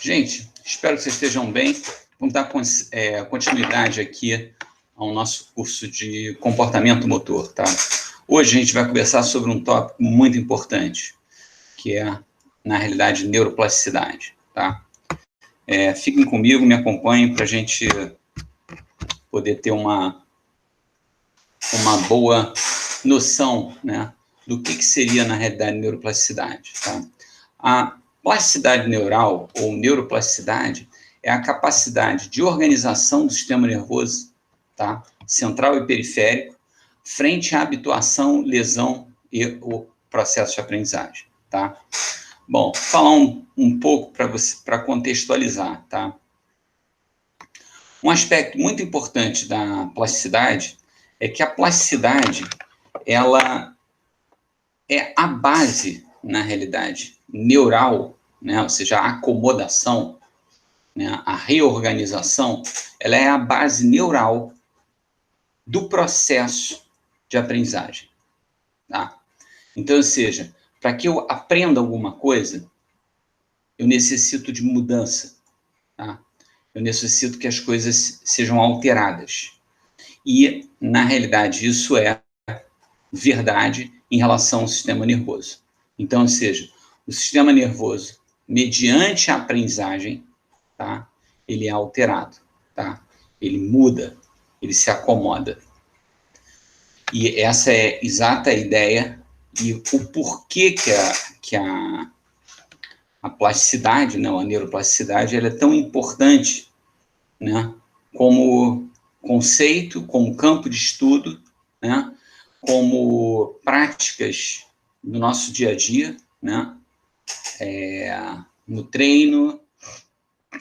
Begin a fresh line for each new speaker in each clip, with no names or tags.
Gente, espero que vocês estejam bem. Vamos dar continuidade aqui ao nosso curso de comportamento motor, tá? Hoje a gente vai conversar sobre um tópico muito importante, que é, na realidade, neuroplasticidade, tá? Fiquem comigo, me acompanhem para a gente poder ter uma boa noção, né, do que seria, na realidade, neuroplasticidade, tá? A plasticidade neural, ou neuroplasticidade, é a capacidade de organização do sistema nervoso, tá, central e periférico, frente à habituação, lesão e o processo de aprendizagem, tá? Bom, falar um pouco para contextualizar, tá? Um aspecto muito importante da plasticidade é que a plasticidade, ela é a base, na realidade, neural, né? Ou seja, a acomodação, né? A reorganização, ela é a base neural do processo de aprendizagem, tá? Então, ou seja, para que eu aprenda alguma coisa, eu necessito de mudança, tá? Eu necessito que as coisas sejam alteradas. E, na realidade, isso é verdade em relação ao sistema nervoso. Então, ou seja, o sistema nervoso, mediante a aprendizagem, tá, ele é alterado, tá? Ele muda, ele se acomoda. E essa é a exata ideia e o porquê que a plasticidade, não, a neuroplasticidade, ela é tão importante, né, como conceito, como campo de estudo, né, como práticas no nosso dia a dia, né, no treino,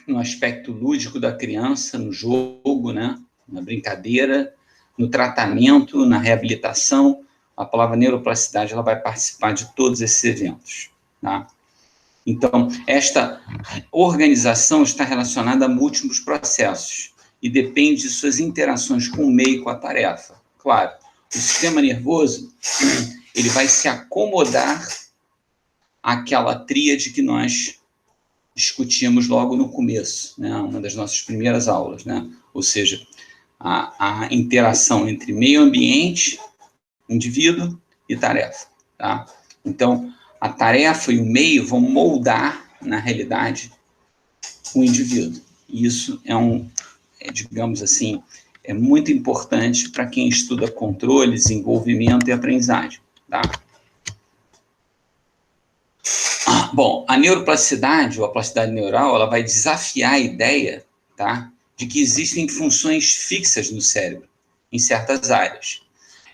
no aspecto lúdico da criança, no jogo, né, na brincadeira, no tratamento, na reabilitação. A palavra neuroplasticidade, ela vai participar de todos esses eventos, tá? Então, esta organização está relacionada a múltiplos processos e depende de suas interações com o meio e com a tarefa. Claro, o sistema nervoso, ele vai se acomodar àquela tríade que nós discutimos logo no começo, né, uma das nossas primeiras aulas, né? Ou seja, a interação entre meio ambiente, indivíduo e tarefa, tá? Então, a tarefa e o meio vão moldar, na realidade, o indivíduo. E isso digamos assim, é muito importante para quem estuda controle, desenvolvimento e aprendizagem, tá? Bom, a neuroplasticidade, ou a plasticidade neural, ela vai desafiar a ideia, tá, de que existem funções fixas no cérebro, em certas áreas.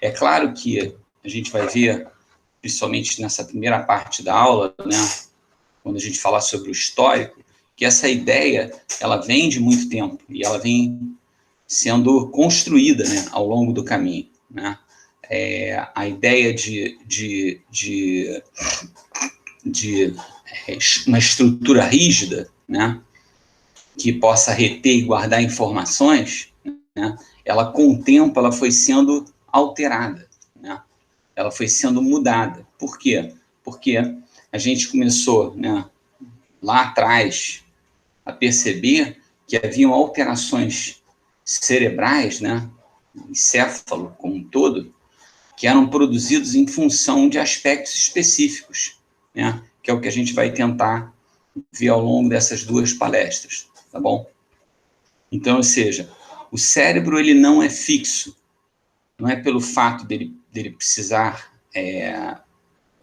É claro que a gente vai ver, principalmente nessa primeira parte da aula, né, quando a gente falar sobre o histórico, que essa ideia, ela vem de muito tempo, e ela vem sendo construída, né, ao longo do caminho, né? A ideia de uma estrutura rígida, né, que possa reter e guardar informações, né, ela com o tempo ela foi sendo alterada, né, ela foi sendo mudada. Por quê? Porque a gente começou, né, lá atrás a perceber que haviam alterações cerebrais, né, encéfalo como um todo, que eram produzidos em função de aspectos específicos, né, que é o que a gente vai tentar ver ao longo dessas duas palestras, tá bom? Então, ou seja, o cérebro, ele não é fixo, não é pelo fato dele precisar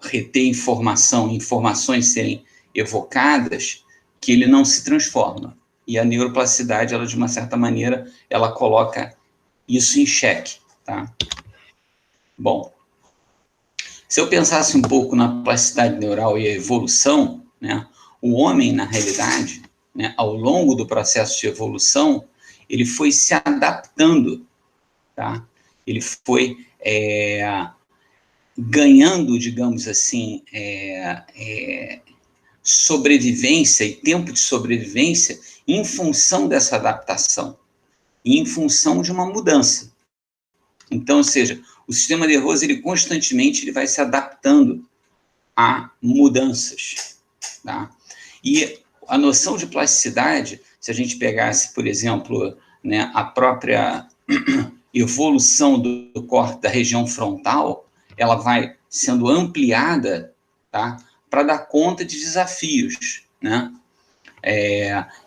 reter informações serem evocadas, que ele não se transforma. E a neuroplasticidade, ela, de uma certa maneira, ela coloca isso em xeque, tá? Bom, se eu pensasse um pouco na plasticidade neural e a evolução, né, o homem, na realidade, né, ao longo do processo de evolução, ele foi se adaptando, tá? Ele foi ganhando, digamos assim, sobrevivência e tempo de sobrevivência em função dessa adaptação, e em função de uma mudança. Então, ou seja, o sistema nervoso, ele constantemente vai se adaptando a mudanças, tá? E a noção de plasticidade, se a gente pegasse, por exemplo, né, a própria evolução do corte da região frontal, ela vai sendo ampliada, tá, para dar conta de desafios, né?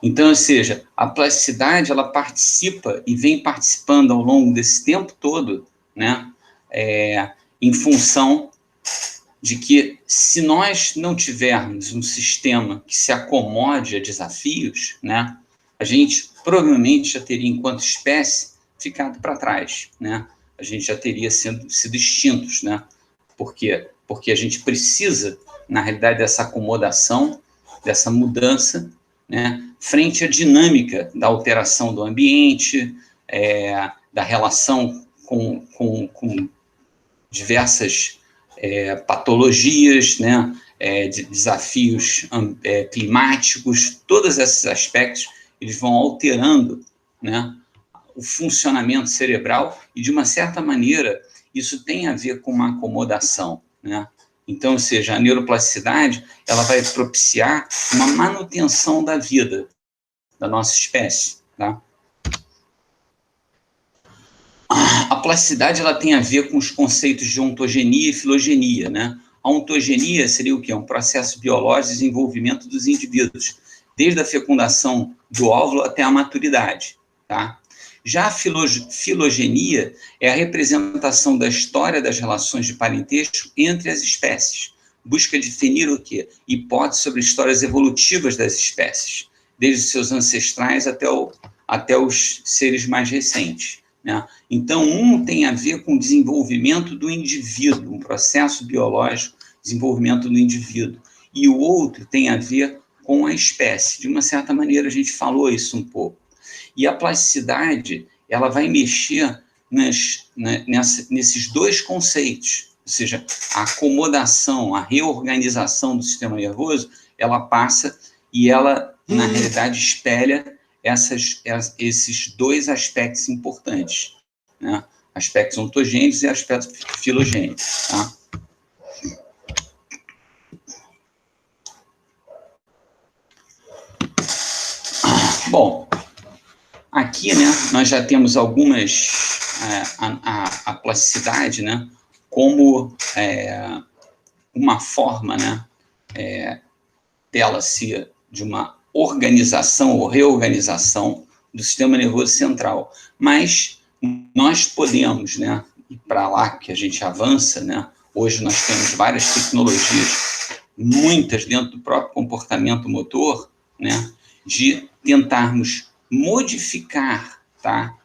Então, ou seja, a plasticidade, ela participa e vem participando ao longo desse tempo todo, né, em função de que, se nós não tivermos um sistema que se acomode a desafios, né, a gente provavelmente já teria, enquanto espécie, ficado para trás, né? A gente já teria sido extintos, né? Por quê? Porque a gente precisa, na realidade, dessa acomodação, dessa mudança, né, frente à dinâmica da alteração do ambiente, da relação com diversas patologias, né, de desafios climáticos, todos esses aspectos, eles vão alterando, né, o funcionamento cerebral e, de uma certa maneira, isso tem a ver com uma acomodação, né? Então, ou seja, a neuroplasticidade, ela vai propiciar uma manutenção da vida da nossa espécie, tá? A plasticidade, ela tem a ver com os conceitos de ontogenia e filogenia, né? A ontogenia seria o quê? Um processo biológico de desenvolvimento dos indivíduos, desde a fecundação do óvulo até a maturidade, tá? Já a filogenia é a representação da história das relações de parentesco entre as espécies. Busca definir o quê? Hipóteses sobre histórias evolutivas das espécies, desde os seus ancestrais até os seres mais recentes, né? Então, um tem a ver com o desenvolvimento do indivíduo, um processo biológico, desenvolvimento do indivíduo, e o outro tem a ver com a espécie. De uma certa maneira, a gente falou isso um pouco. E a plasticidade, ela vai mexer nesses dois conceitos, ou seja, a acomodação, a reorganização do sistema nervoso, ela passa e ela, na realidade, espelha esses dois aspectos importantes, né? Aspectos ontogênicos e aspectos filogênicos, tá? Bom, aqui, né, nós já temos algumas, a plasticidade, né, como uma forma, né, dela ser de uma organização ou reorganização do sistema nervoso central. Mas nós podemos, né, ir para lá que a gente avança, né, hoje nós temos várias tecnologias, muitas dentro do próprio comportamento motor, né, de tentarmos modificar, tá,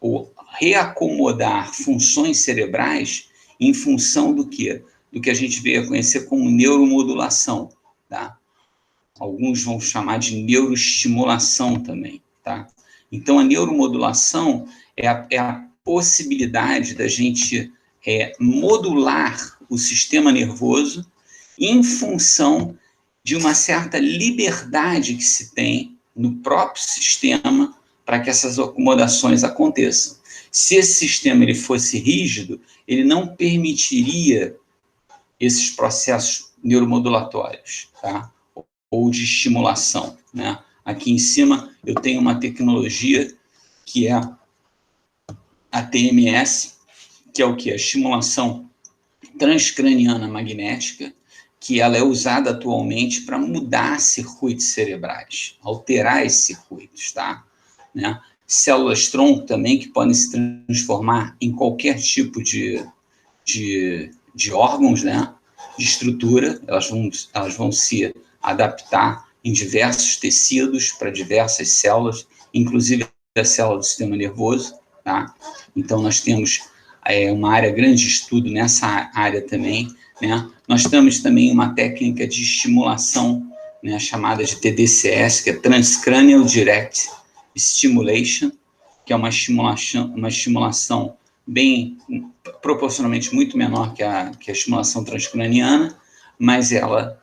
ou reacomodar funções cerebrais em função do quê? Do que a gente veio a conhecer como neuromodulação, tá? Alguns vão chamar de neuroestimulação também, tá? Então, a neuromodulação é a possibilidade da gente modular o sistema nervoso em função de uma certa liberdade que se tem no próprio sistema para que essas acomodações aconteçam. Se esse sistema ele fosse rígido, ele não permitiria esses processos neuromodulatórios, tá? Ou de estimulação, né? Aqui em cima eu tenho uma tecnologia que é a TMS, que é o que? A estimulação transcraniana magnética, que ela é usada atualmente para mudar circuitos cerebrais, alterar esses circuitos, tá? Né? Células-tronco também, que podem se transformar em qualquer tipo de órgãos, né? De estrutura, elas vão se adaptar em diversos tecidos para diversas células, inclusive a célula do sistema nervoso, tá? Então, nós temos uma área grande de estudo nessa área também, né? Nós temos também uma técnica de estimulação, né, chamada de TDCS, que é Transcranial Direct Stimulation, que é uma estimulação bem, proporcionalmente muito menor que a estimulação transcraniana, mas ela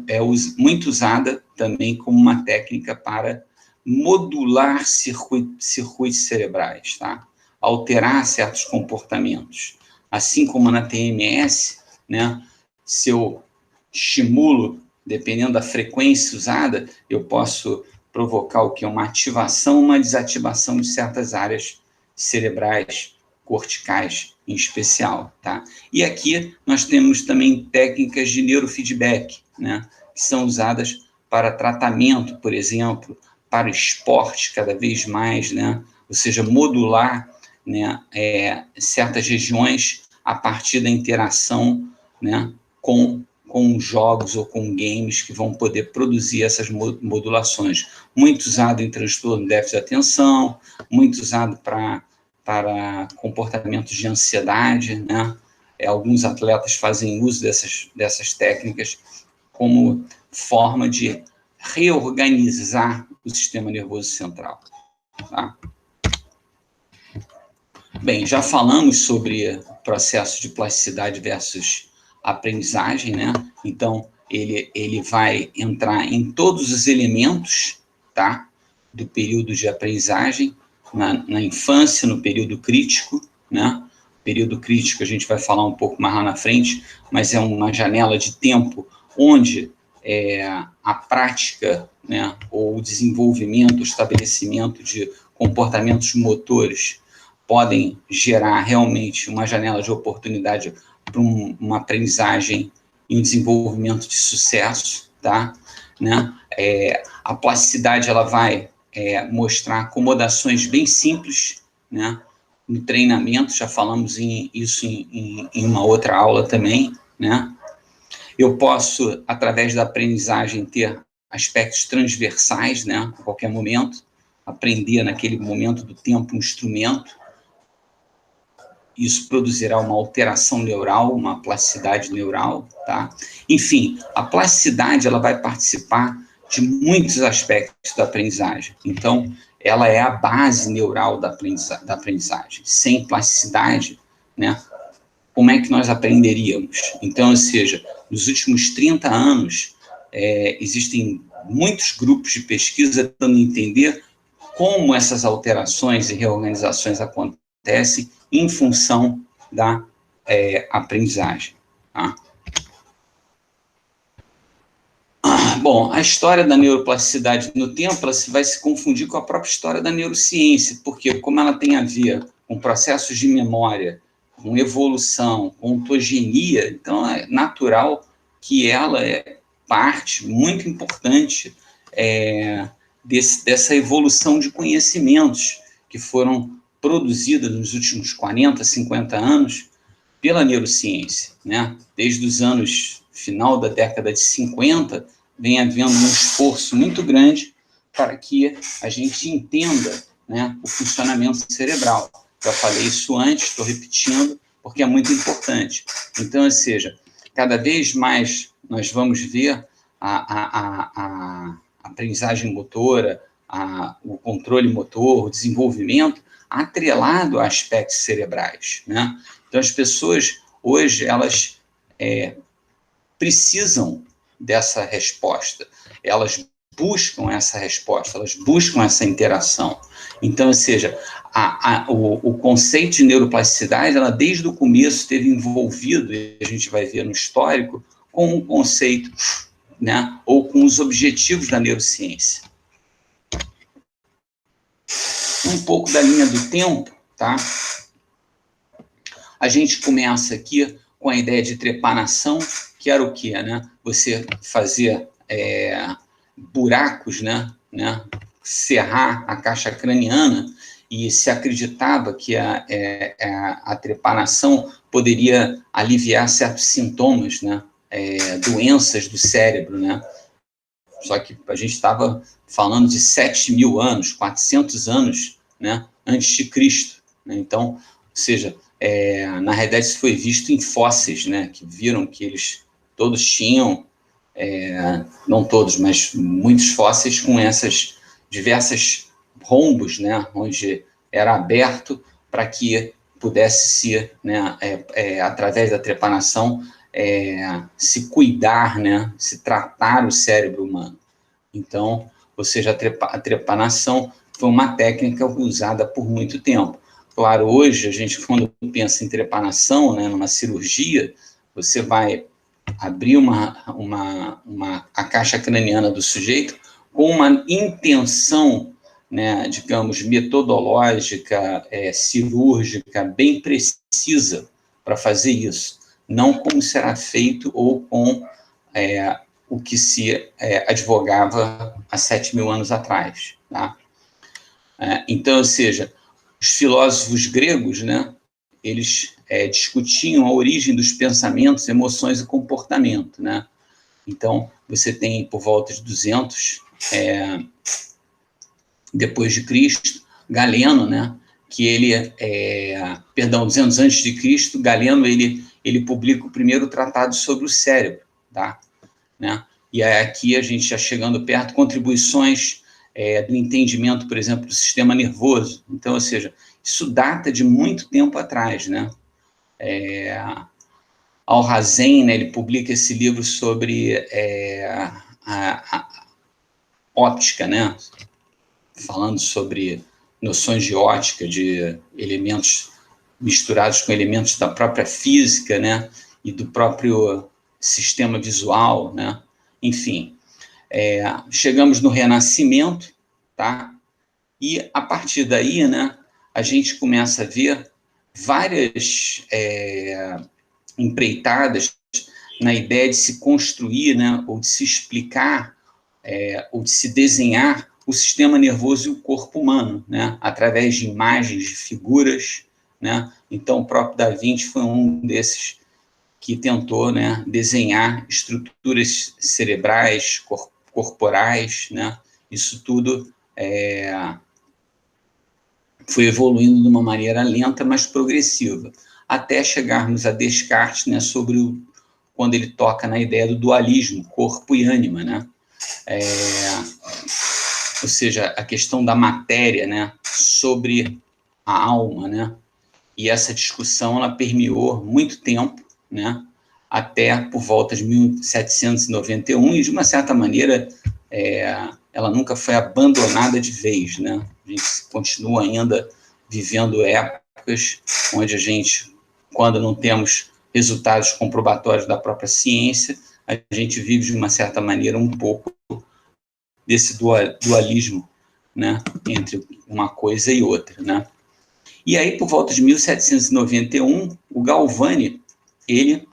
é muito usada também como uma técnica para modular circuitos cerebrais, tá? Alterar certos comportamentos. Assim como na TMS, né, se eu estimulo dependendo da frequência usada, eu posso provocar o que? Uma ativação, uma desativação de certas áreas cerebrais, corticais, em especial, tá? E aqui nós temos também técnicas de neurofeedback, né? Que são usadas para tratamento, por exemplo, para esporte cada vez mais, né? Ou seja, modular, né, certas regiões a partir da interação, né, com jogos ou com games que vão poder produzir essas modulações. Muito usado em transtorno de déficit de atenção, muito usado para comportamentos de ansiedade, né? Alguns atletas fazem uso dessas técnicas como forma de reorganizar o sistema nervoso central. Tá? Bem, já falamos sobre processo de plasticidade versus aprendizagem, né? Então, ele vai entrar em todos os elementos, tá? Do período de aprendizagem, na infância, no período crítico, né? Período crítico a gente vai falar um pouco mais lá na frente, mas é uma janela de tempo onde a prática, né, ou o desenvolvimento, o estabelecimento de comportamentos motores podem gerar realmente uma janela de oportunidade para uma aprendizagem e um desenvolvimento de sucesso, tá? Né? A plasticidade ela vai mostrar acomodações bem simples, né? No treinamento, já falamos isso em uma outra aula também, né? Eu posso, através da aprendizagem, ter aspectos transversais, né? A qualquer momento, aprender naquele momento do tempo um instrumento. Isso produzirá uma alteração neural, uma plasticidade neural, tá? Enfim, a plasticidade ela vai participar de muitos aspectos da aprendizagem. Então, ela é a base neural da aprendizagem. Sem plasticidade, né? Como é que nós aprenderíamos? Então, ou seja, nos últimos 30 anos, existem muitos grupos de pesquisa tentando entender como essas alterações e reorganizações acontecem em função da aprendizagem. Tá? Bom, a história da neuroplasticidade no tempo ela vai se confundir com a própria história da neurociência, porque como ela tem a ver com processos de memória, com evolução, com ontogenia, então é natural que ela é parte muito importante dessa evolução de conhecimentos que foram produzidas nos últimos 40, 50 anos pela neurociência, né? Desde os anos final da década de 50, vem havendo um esforço muito grande para que a gente entenda, né, o funcionamento cerebral. Já falei isso antes, estou repetindo, porque é muito importante. Então, ou seja, cada vez mais nós vamos ver a aprendizagem motora, o controle motor, o desenvolvimento atrelado a aspectos cerebrais, né? Então, as pessoas, hoje, elas precisam dessa resposta, elas buscam essa resposta, elas buscam essa interação. Então, ou seja, o conceito de neuroplasticidade, ela desde o começo esteve envolvido, e a gente vai ver no histórico, com um conceito, né, ou com os objetivos da neurociência. Um pouco da linha do tempo, tá? A gente começa aqui com a ideia de trepanação, que era o quê, né? Você fazer buracos, né? Serrar a caixa craniana, e se acreditava que a trepanação poderia aliviar certos sintomas, né? Doenças do cérebro, né? Só que a gente estava falando de 7.000 anos, 400 anos, né? Antes de Cristo, né? Então, ou seja, na realidade isso foi visto em fósseis, né? Que viram que eles todos tinham, não todos, mas muitos fósseis com essas diversas rombos, né? Onde era aberto para que pudesse ser, né? Através da trepanação, se cuidar, né? Se tratar o cérebro humano. Então, ou seja, a trepanação foi uma técnica usada por muito tempo. Claro, hoje, a gente, quando pensa em trepanação, né, numa cirurgia, você vai abrir a caixa craniana do sujeito com uma intenção, né, digamos, metodológica, cirúrgica, bem precisa para fazer isso, não como será feito ou com o que se advogava há 7.000 anos atrás, tá? Então, ou seja, os filósofos gregos, né, eles discutiam a origem dos pensamentos, emoções e comportamento, né? Então, você tem por volta de 200 depois de Cristo, Galeno, né, que ele, 200 antes de Cristo, Galeno, ele publica o primeiro tratado sobre o cérebro, tá? Né? E aqui a gente já chegando perto, contribuições do entendimento, por exemplo, do sistema nervoso. Então, ou seja, isso data de muito tempo atrás, né? Alhazen, né, ele publica esse livro sobre a óptica, né? Falando sobre noções de ótica, de elementos misturados com elementos da própria física, né? E do próprio sistema visual, né? Enfim, chegamos no Renascimento, tá? E a partir daí, né, a gente começa a ver várias empreitadas na ideia de se construir, né, ou de se explicar, ou de se desenhar o sistema nervoso e o corpo humano, né, através de imagens, de figuras, né? Então, o próprio Da Vinci foi um desses que tentou, né, desenhar estruturas cerebrais, corporais, né? Isso tudo foi evoluindo de uma maneira lenta, mas progressiva, até chegarmos a Descartes, né, quando ele toca na ideia do dualismo, corpo e ânima, né? Ou seja, a questão da matéria, né, sobre a alma, né? E essa discussão ela permeou muito tempo, né? Até por volta de 1791, e de uma certa maneira ela nunca foi abandonada de vez, né? A gente continua ainda vivendo épocas onde a gente, quando não temos resultados comprobatórios da própria ciência, a gente vive de uma certa maneira um pouco desse dualismo, né, entre uma coisa e outra, né? E aí, por volta de 1791, o Galvani, ele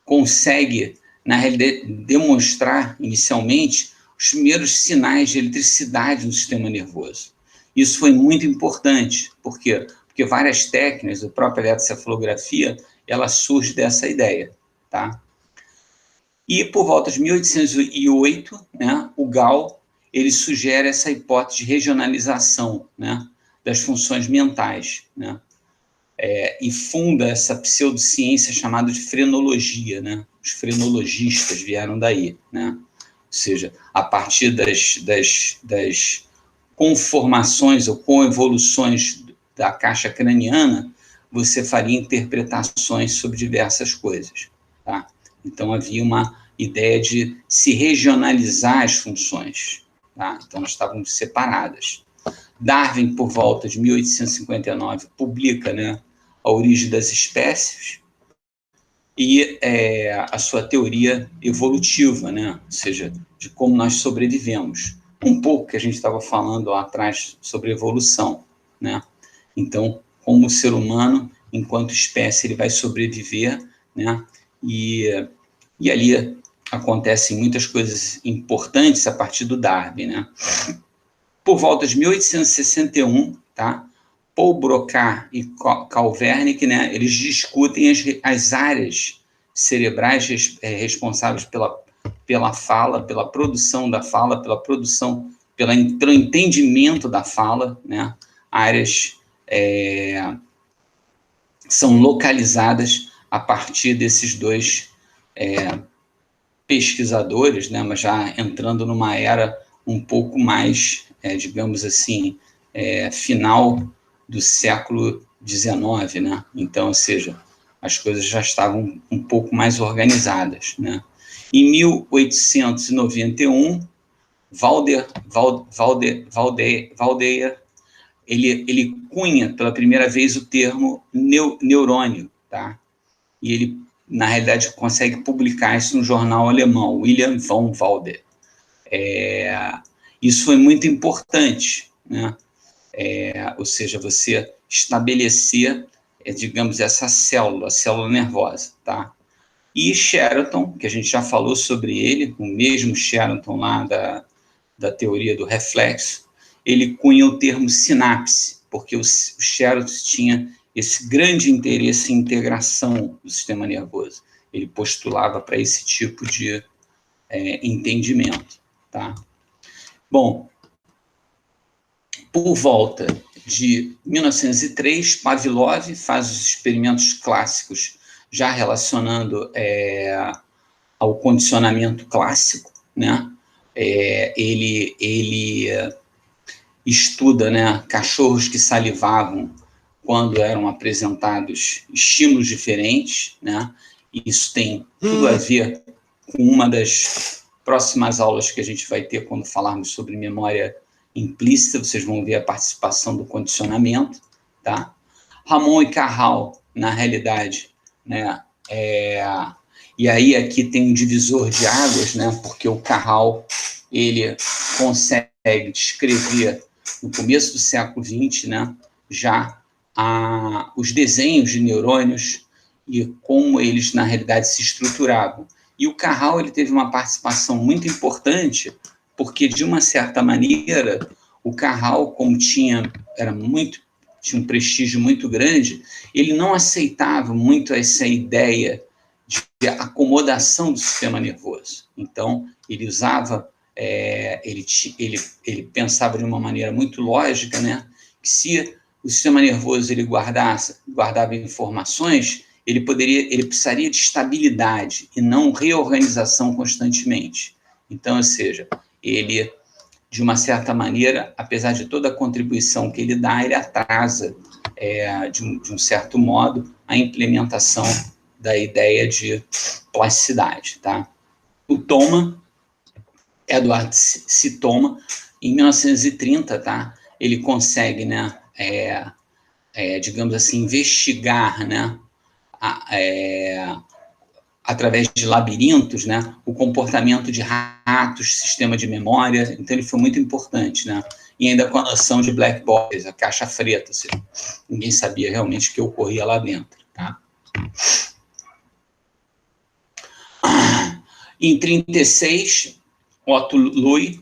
consegue, na realidade, demonstrar, inicialmente, os primeiros sinais de eletricidade no sistema nervoso. Isso foi muito importante. Por quê? Porque várias técnicas, a própria eletrocefalografia, ela surge dessa ideia, tá? E por volta de 1808, né, o Gall, ele sugere essa hipótese de regionalização, né, das funções mentais, né? E funda essa pseudociência chamada de frenologia, né? Os frenologistas vieram daí, né? Ou seja, a partir das conformações ou coevoluções da caixa craniana, você faria interpretações sobre diversas coisas, tá? Então, havia uma ideia de se regionalizar as funções, tá? Então, elas estavam separadas. Darwin, por volta de 1859, publica, né, A Origem das Espécies e a sua teoria evolutiva, né, ou seja, de como nós sobrevivemos. Um pouco que a gente estava falando lá atrás sobre evolução, né? Então, como o ser humano, enquanto espécie, ele vai sobreviver, né? E ali acontecem muitas coisas importantes a partir do Darwin, né? Por volta de 1861, tá? Paul Broca e Carl Wernicke, né, eles discutem as áreas cerebrais responsáveis pela fala, pela produção da fala, pelo entendimento da fala, né? Áreas são localizadas a partir desses dois pesquisadores, né? Mas já entrando numa era um pouco mais, digamos assim, final do século XIX, né? Então, ou seja, as coisas já estavam um pouco mais organizadas, né? Em 1891, Valdeir, ele cunha pela primeira vez o termo neurônio, tá? E ele na realidade, consegue publicar isso no jornal alemão, William von Walder. Isso foi muito importante, né? Ou seja, você estabelecer, digamos, essa célula, a célula nervosa, tá? E Sheraton, que a gente já falou sobre ele, o mesmo Sheraton lá da teoria do reflexo, ele cunha o termo sinapse, porque o Sheraton tinha esse grande interesse em integração do sistema nervoso. Ele postulava para esse tipo de entendimento, tá? Bom, por volta de 1903, Pavlov faz os experimentos clássicos já relacionando ao condicionamento clássico, né? Ele estuda, né, cachorros que salivavam quando eram apresentados estímulos diferentes, né? Isso tem tudo a ver com uma das próximas aulas que a gente vai ter quando falarmos sobre memória implícita. Vocês vão ver a participação do condicionamento, tá? Ramon e Cajal, na realidade, né? E aí aqui tem um divisor de águas, né? Porque o Cajal, ele consegue descrever no começo do século XX, né? Já os desenhos de neurônios e como eles, na realidade, se estruturavam. E o Cajal, ele teve uma participação muito importante, porque, de uma certa maneira, o Cajal, como tinha um prestígio muito grande, ele não aceitava muito essa ideia de acomodação do sistema nervoso. Então, ele usava, ele pensava de uma maneira muito lógica, né, que se o sistema nervoso ele guardava informações, ele precisaria de estabilidade e não reorganização constantemente. Então, ou seja, ele, de uma certa maneira, apesar de toda a contribuição que ele dá, ele atrasa, de um certo modo, a implementação da ideia de plasticidade, tá? O Thoma, Edward C. Thoma, em 1930, tá? Ele consegue, né, digamos assim, investigar, né, através de labirintos, né, o comportamento de ratos, sistema de memória. Então ele foi muito importante, né? E ainda com a noção de black box, a caixa preta, assim, ninguém sabia realmente o que ocorria lá dentro, tá? Em 1936, Otto Loewy,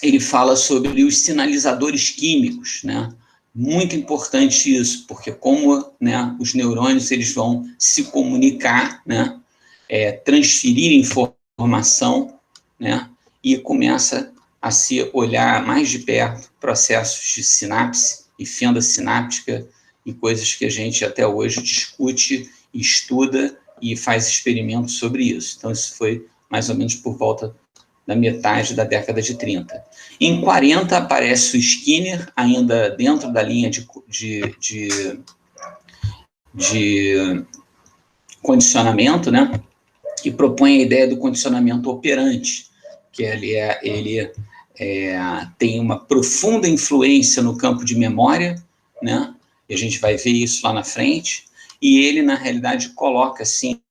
ele fala sobre os sinalizadores químicos, né? Muito importante isso, porque como, né, os neurônios eles vão se comunicar, né, transferir informação, né, e começa a se olhar mais de perto processos de sinapse e fenda sináptica e coisas que a gente até hoje discute, estuda e faz experimentos sobre isso. Então, isso foi mais ou menos por volta da metade da década de 30. Em 40, aparece o Skinner, ainda dentro da linha de condicionamento, né? Que propõe a ideia do condicionamento operante, que ele tem uma profunda influência no campo de memória, né? E a gente vai ver isso lá na frente, e ele, na realidade, coloca, assim,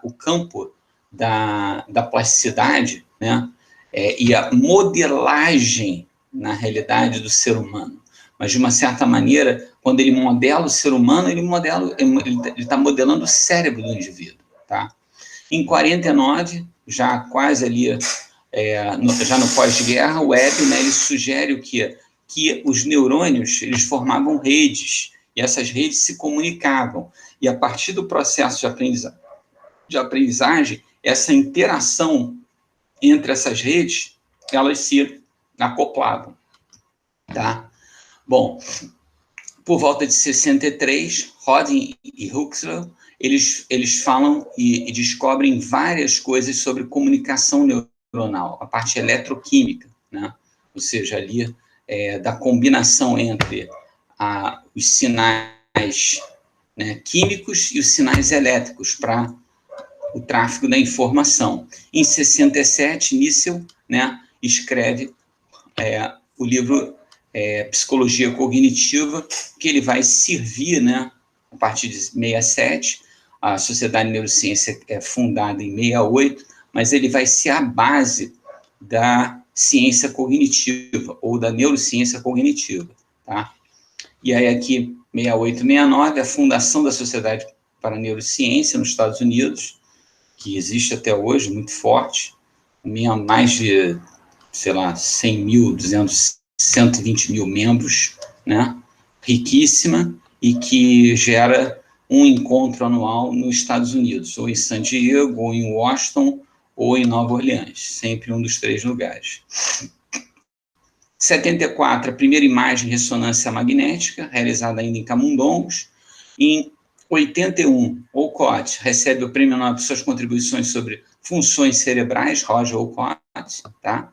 o campo da plasticidade, né? E a modelagem, na realidade, do ser humano. Mas, de uma certa maneira, quando ele modela o ser humano, ele está modelando o cérebro do indivíduo, tá? Em 49, já quase ali, já no pós-guerra, o Webb, né, ele sugere o quê? Que os neurônios eles formavam redes, e essas redes se comunicavam. E a partir do processo de aprendizagem, essa interação entre essas redes, elas se acoplavam, tá? Bom, por volta de 63, Rodin e Huxley, eles falam e descobrem várias coisas sobre comunicação neuronal, a parte eletroquímica, né? Ou seja, ali da combinação entre os sinais, né, químicos e os sinais elétricos para o tráfego da informação. Em 67, Nissel, né, escreve o livro Psicologia Cognitiva, que ele vai servir, né, a partir de 67, a Sociedade de Neurociência é fundada em 68, mas ele vai ser a base da ciência cognitiva, ou da neurociência cognitiva, tá? E aí aqui, 68 e 69, a fundação da Sociedade para a Neurociência nos Estados Unidos, que existe até hoje, muito forte, mais de, sei lá, 100 mil, 200, 120 mil membros, né? Riquíssima, e que gera um encontro anual nos Estados Unidos, ou em San Diego, ou em Washington, ou em Nova Orleans, sempre um dos 3 lugares. 74, a primeira imagem de ressonância magnética, realizada ainda em Camundongos. Em 81, Olcott recebe o Prêmio Nobel por suas contribuições sobre funções cerebrais, Roger Olcott, tá?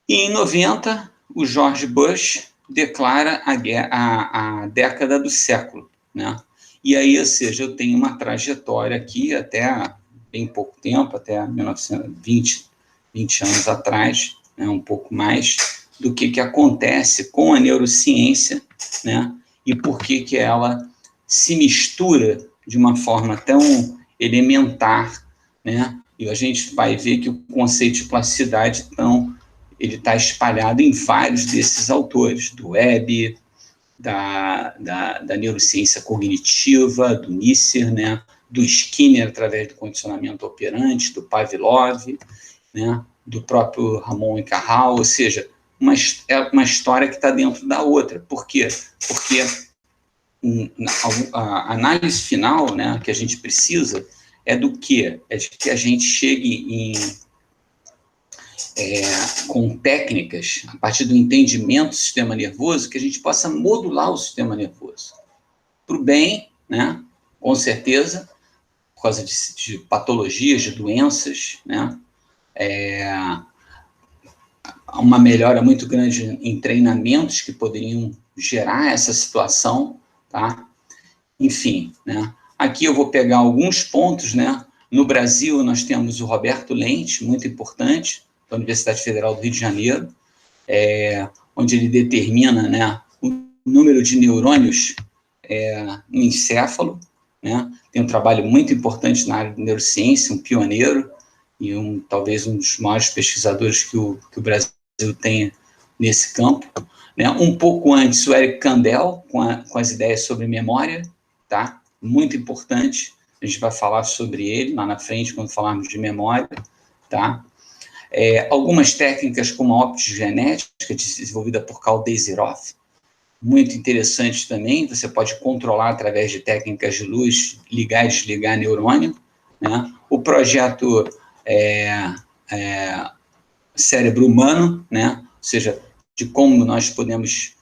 E em 90, o George Bush declara a década do século, né? E aí, ou seja, eu tenho uma trajetória aqui até bem pouco tempo, até 1920, 20 anos atrás, né, um pouco mais, do que acontece com a neurociência, né? E por que ela se mistura de uma forma tão elementar, né? E a gente vai ver que o conceito de plasticidade, então, ele está espalhado em vários desses autores, do Webb, da neurociência cognitiva, do Nisser, né, do Skinner, através do condicionamento operante, do Pavlov, né, do próprio Ramon e Cajal, ou seja, é uma história que está dentro da outra. Por quê? Porque a análise final, né, que a gente precisa é do quê? É de que a gente chegue com técnicas, a partir do entendimento do sistema nervoso, que a gente possa modular o sistema nervoso. Para o bem, né, com certeza, por causa de patologias, de doenças, né, uma melhora muito grande em treinamentos que poderiam gerar essa situação, tá? Enfim, né? Aqui eu vou pegar alguns pontos, né? No Brasil, nós temos o Roberto Lente, muito importante, da Universidade Federal do Rio de Janeiro, onde ele determina, né, o número de neurônios no encéfalo, né? Tem um trabalho muito importante na área de neurociência, um pioneiro, e talvez um dos maiores pesquisadores que o Brasil tenha nesse campo. Né? Um pouco antes, o Eric Kandel, com as ideias sobre memória, tá? Muito importante, a gente vai falar sobre ele lá na frente, quando falarmos de memória, tá? Algumas técnicas como a optogenética, desenvolvida por Karl Desiroff, muito interessante também, você pode controlar através de técnicas de luz, ligar e desligar neurônio, né? O projeto cérebro humano, né? Ou seja, de como nós podemos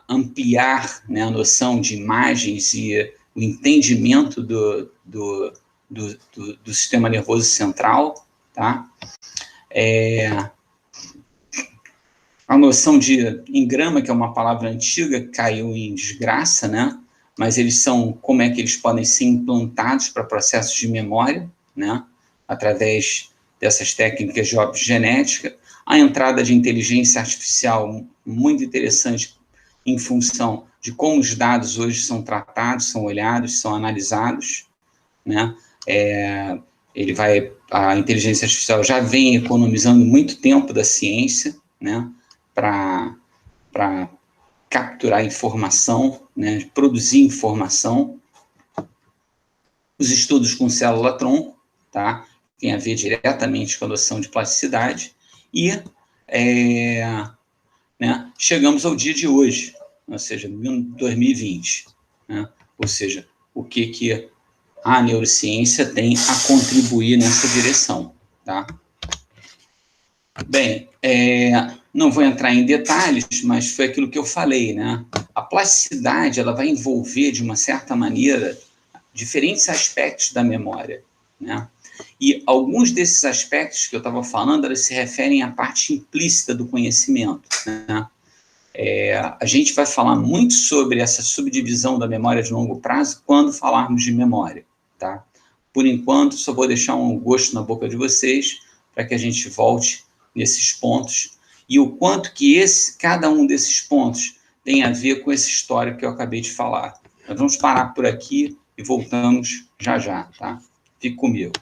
ampliar, né, a noção de imagens e o entendimento do sistema nervoso central, tá? A noção de engrama, que é uma palavra antiga, que caiu em desgraça, né? Mas eles são, como é que eles podem ser implantados para processos de memória, né? Através dessas técnicas de optogenética. A entrada de inteligência artificial, muito interessante, em função de como os dados hoje são tratados, são olhados, são analisados, né? A inteligência artificial já vem economizando muito tempo da ciência, né? Para capturar informação, né? Produzir informação. Os estudos com célula-tronco, tá? Tem a ver diretamente com a noção de plasticidade, e né, chegamos ao dia de hoje, ou seja, 2020, né? Ou seja, o que a neurociência tem a contribuir nessa direção, tá? Bem, não vou entrar em detalhes, mas foi aquilo que eu falei, né? A plasticidade, ela vai envolver, de uma certa maneira, diferentes aspectos da memória, né? E alguns desses aspectos que eu estava falando, eles se referem à parte implícita do conhecimento, né? A gente vai falar muito sobre essa subdivisão da memória de longo prazo quando falarmos de memória, tá? Por enquanto, só vou deixar um gosto na boca de vocês para que a gente volte nesses pontos e o quanto que cada um desses pontos tem a ver com essa história que eu acabei de falar. Nós vamos parar por aqui e voltamos já já, tá? Fique comigo.